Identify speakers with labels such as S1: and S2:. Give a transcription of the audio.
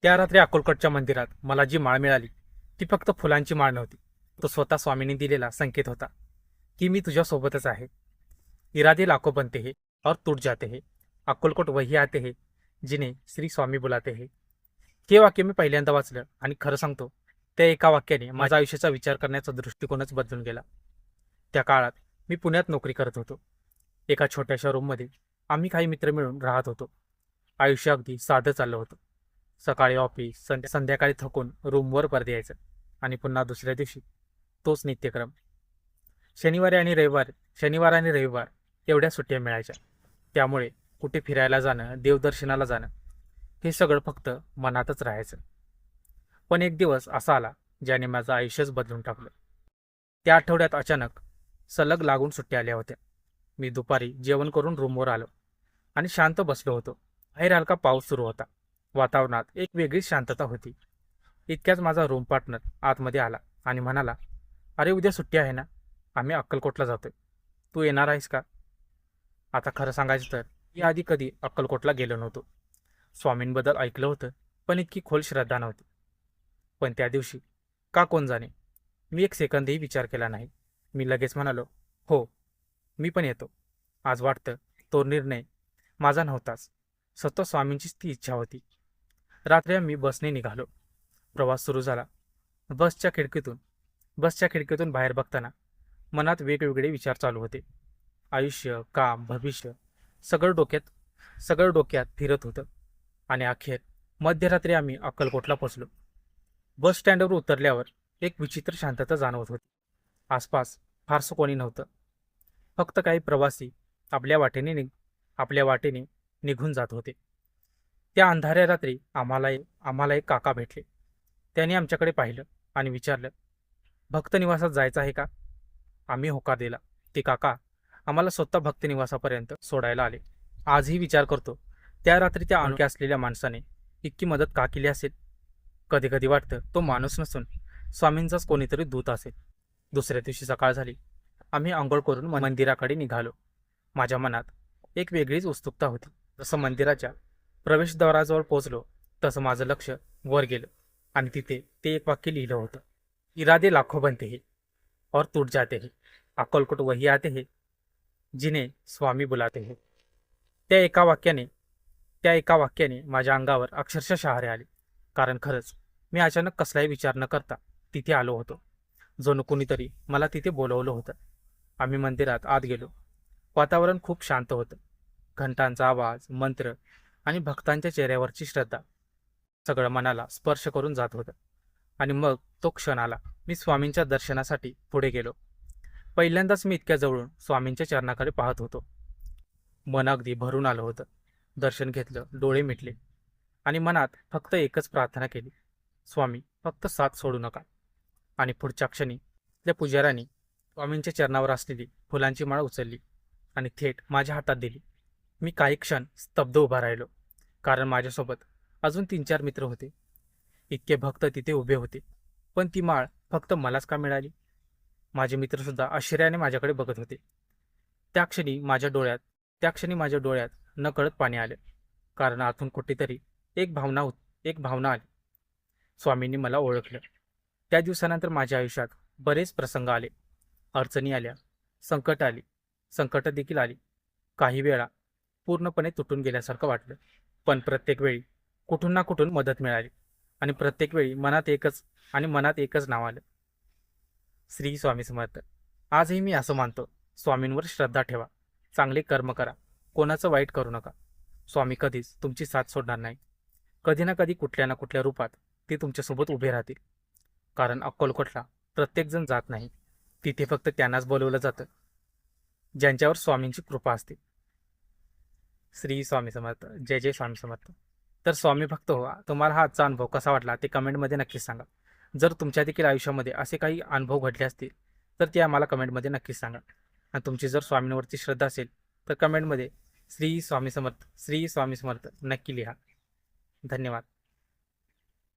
S1: त्या रात्री अक्कलकोटच्या मंदिरात मला जी माळ मिळाली ती फक्त फुलांची माळ नव्हती. तो स्वतः स्वामींनी दिलेला संकेत होता की मी तुझ्यासोबतच आहे. इरादे लाखो बनते हैं और टूट जाते हैं, अक्कलकोट वही आते हैं जिन्हें श्री स्वामी बुलाते हैं. हे वाक्य मी पहिल्यांदा वाचलं आणि खरं सांगतो, त्या एका वाक्याने माझा आयुष्याचा विचार करण्याचा दृष्टिकोनच बदलून गेला. त्या काळात मी पुण्यात नोकरी करत होतो. एका छोट्याशा रूममध्ये आम्ही काही मित्र मिळून राहत होतो. आयुष्य अगदी साधं चाललं होतं. सकाळी ऑफिस, संध्याकाळी थकून रूमवर परत यायचं आणि पुन्हा दुसऱ्या दिवशी तोच नित्यक्रम. शनिवार आणि रविवार एवढ्या सुट्ट्या मिळायच्या. त्यामुळे कुठे फिरायला जाणं, देवदर्शनाला जाणं हे सगळं फक्त मनातच राहायचं. पण एक दिवस असा आला ज्याने माझं आयुष्यच बदलून टाकलं. त्या आठवड्यात अचानक सलग लागून सुट्ट्या आल्या होत्या. मी दुपारी जेवण करून रूमवर आलो आणि शांत बसलो होतो. बाहेर हलका पाऊस सुरू होता. वातावरणात एक वेगळीच शांतता होती. इतक्याच माझा रूम पार्टनर आतमध्ये आला आणि म्हणाला, अरे उद्या सुट्टी आहे ना, आम्ही अक्कलकोटला जातोय, तू येणार आहेस का? आता खरं सांगायचं तर मी आधी कधी अक्कलकोटला गेलो नव्हतो. स्वामींबद्दल ऐकलं होतं, पण इतकी खोल श्रद्धा नव्हती. पण त्या दिवशी का कोण जाणे, मी एक सेकंदही विचार केला नाही. मी लगेच म्हणालो, हो, मी पण येतो. आज वाटतं तो निर्णय माझा नव्हताच, स्वतः स्वामींचीच ती इच्छा होती. रात्री आम्ही बसने निघालो. प्रवास सुरू झाला. बसच्या खिडकीतून बसच्या खिडकीतून बाहेर बघताना मनात वेगवेगळे विचार चालू होते. आयुष्य, काम, भविष्य सगळं डोक्यात फिरत होतं. आणि अखेर मध्यरात्री आम्ही अक्कलकोटला पोचलो. बस स्टँडवर उतरल्यावर एक विचित्र शांतता जाणवत होती. आसपास फारसं कोणी नव्हतं. फक्त काही प्रवासी आपल्या वाटेने निघून जात होते. त्या अंधाऱ्या रात्री आम्हाला एक काका भेटले. त्यांनी आमच्याकडे पाहिलं आणि विचारलं, भक्तनिवासात जायचं आहे का? आम्ही होकार दिला. ते काका आम्हाला स्वतः भक्तनिवासापर्यंत सोडायला आले. आजही विचार करतो, त्या रात्री त्या अनोळखी असलेल्या माणसाने इतकी मदत का केली असेल? कधी कधी वाटतं तो माणूस नसून स्वामींचाच कोणीतरी दूत असेल. दुसऱ्या दिवशी सकाळ झाली. आम्ही आंघोळ करून मंदिराकडे निघालो. माझ्या मनात एक वेगळीच उत्सुकता होती. जसं मंदिराच्या प्रवेशद्वाराजवळ पोहोचलो तसं माझं लक्ष वर गेलं आणि तिथे ते एक वाक्य लिहिलं होतं, इरादे लाखो बनते हैं और टूट जाते हैं, अक्कलकोट वही आते हैं जिन्हें स्वामी बुलाते हैं. त्या एका वाक्याने माझ्या अंगावर अक्षरशः शहारे आले. कारण खरंच मी अचानक कसलाही विचार न करता तिथे आलो होतो. जणू कुणीतरी मला तिथे बोलवलं होतं. आम्ही मंदिरात आत गेलो. वातावरण खूप शांत होतं. घंटांचा आवाज, मंत्र आणि भक्तांच्या चेहऱ्यावरची श्रद्धा सगळं मनाला स्पर्श करून जात होतं. आणि मग तो क्षण आला. मी स्वामींच्या दर्शनासाठी पुढे गेलो. पहिल्यांदाच मी इतक्या जवळून स्वामींच्या चरणाकडे पाहत होतो. मन अगदी भरून आलं होतं. दर्शन घेतलं, डोळे मिटले आणि मनात फक्त एकच प्रार्थना केली, स्वामी फक्त साथ सोडू नका. आणि पुढच्या क्षणी त्या पुजाऱ्याने स्वामींच्या चरणावर असलेली फुलांची माळ उचलली आणि थेट माझ्या हातात दिली. मी काही क्षण स्तब्ध उभा राहिलो, कारण माझ्यासोबत अजून 3-4 मित्र होते. इतके भक्त तिथे उभे होते, पण ती माळ फक्त मलाच का मिळाली? माझे मित्रसुद्धा आश्चर्याने माझ्याकडे बघत होते. त्या क्षणी माझ्या डोळ्यात नकळत पाणी आलं, कारण आतून कुठेतरी एक भावना आली. स्वामींनी मला ओळखलं. त्या दिवसानंतर माझ्या आयुष्यात बरेच प्रसंग आले. अडचणी आल्या, संकट देखील आली. काही वेळा पूर्णपणे तुटून गेल्यासारखं वाटलं, पण प्रत्येक वेळी कुठून ना कुठून मदत मिळाली आणि प्रत्येक वेळी मनात एकच नाव आलं, श्री स्वामी समर्थ. आजही मी असं मानतो, स्वामींवर श्रद्धा ठेवा, चांगले कर्म करा, कोणाचं वाईट करू नका. स्वामी कधीच तुमची साथ सोडणार नाही. कधी ना कधी कुठल्या ना कुठल्या रूपात ते तुमच्यासोबत उभे राहतील. कारण अक्कलकोटला प्रत्येकजण जात नाही. तिथे फक्त त्यांनाच बोलवलं जातं ज्यांच्यावर स्वामींची कृपा असते. श्री स्वामी समर्थ. जय जय स्वामी समर्थ. तर स्वामी भक्त हो, तुम्हाला हा आजचा अनुभव कसा वाटला ते कमेंटमध्ये नक्कीच सांगा. जर तुमच्या देखील आयुष्यामध्ये असे काही अनुभव घडले असतील तर ते आम्हाला कमेंटमध्ये नक्कीच सांगा. आणि तुमची जर स्वामींवरती श्रद्धा असेल तर कमेंटमध्ये श्री स्वामी समर्थ नक्की लिहा. धन्यवाद.